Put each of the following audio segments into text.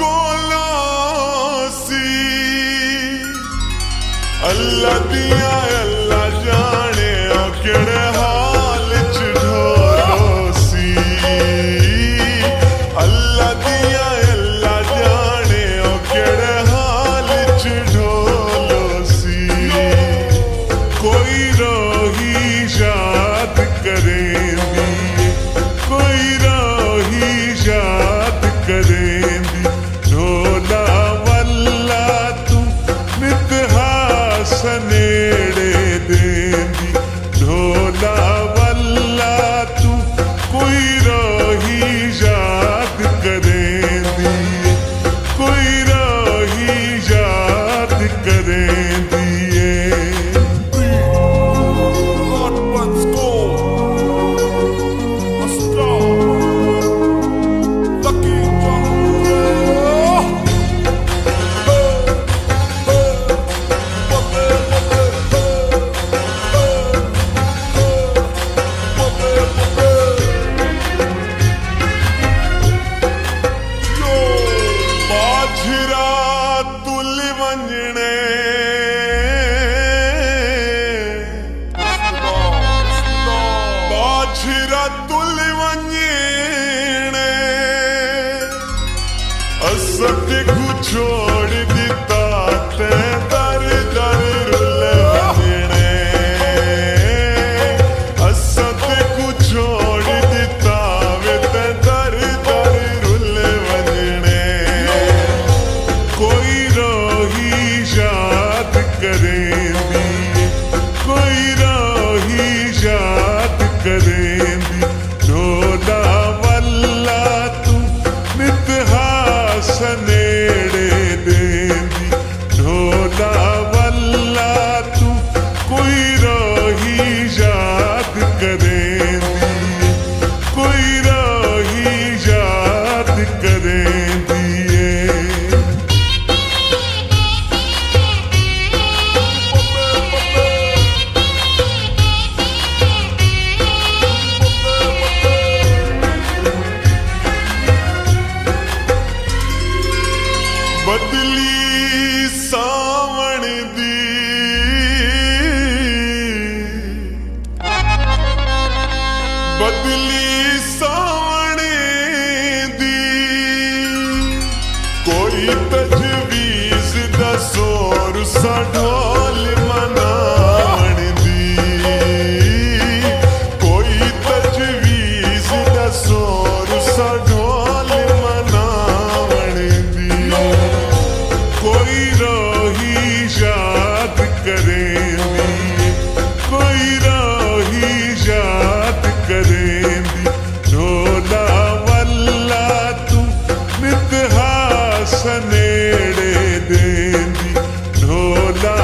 कोलों सी अल्लाह दिया अल्लाह जाने केड़े हाल च ढोलोसी अल्लाह दिया अल्लाह जाने केड़े हाल च ढोलोसी कोई रोही याद करेंदी कोई रोही याद करेंदी ढोला वल्ला तू मितहास नेड़े देंदी ढोला वल्ला तू कोई रोही याद करेंदी कोई रोही याद करेंदी छोड़ दिता ते दर दर रुले वजने असद को छोड़ दिता वे ते दर दर रुले वजने कोई रोही याद करेंदी कोई रोही याद करेंदी ढोला वल्ला तू मितहास नेड़े देंदी ढोला वल्ला तू कोई रोही याद करेंदी कोई रोही याद करेंदी बदली सावण दी बदली सावण दी कोई तजवीज दसो रुसा ढोल मनावण दी कोई तजवीज दसो रुसा ढोल मनावण दी कोई रोही याद करेंदी कोई रोही याद करेंदी ढोला वल्ला तू मितहास नेड़े देंदी ढोला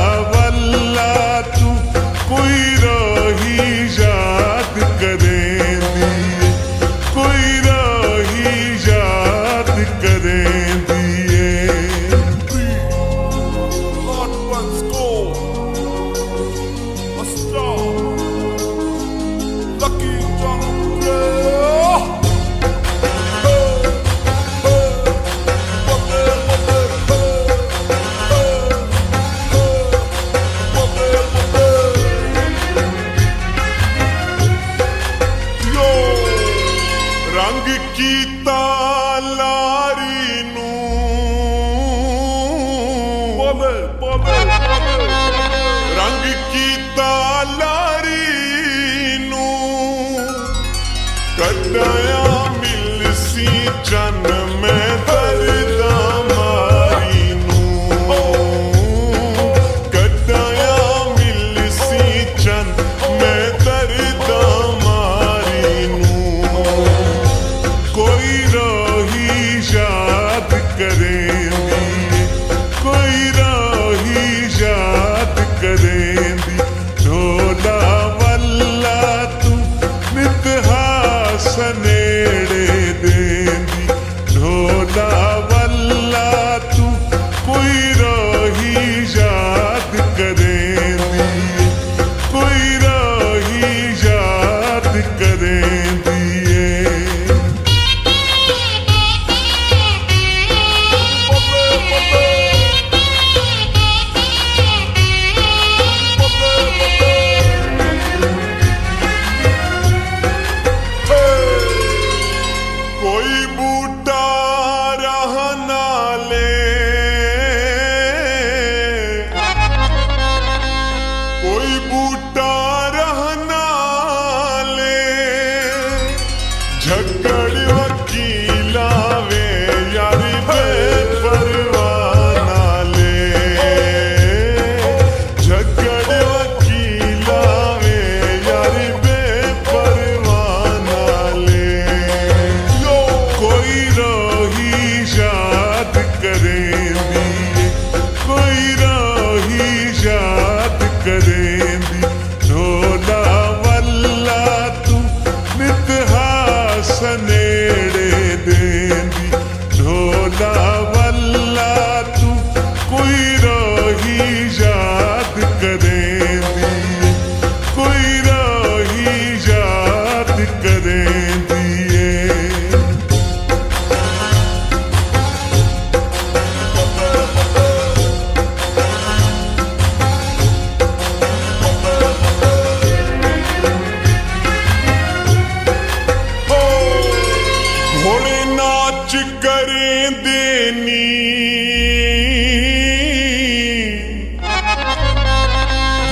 देनी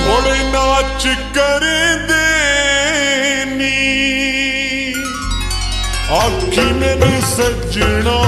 घोड़े नाच कर देनी आखी मेरे सजना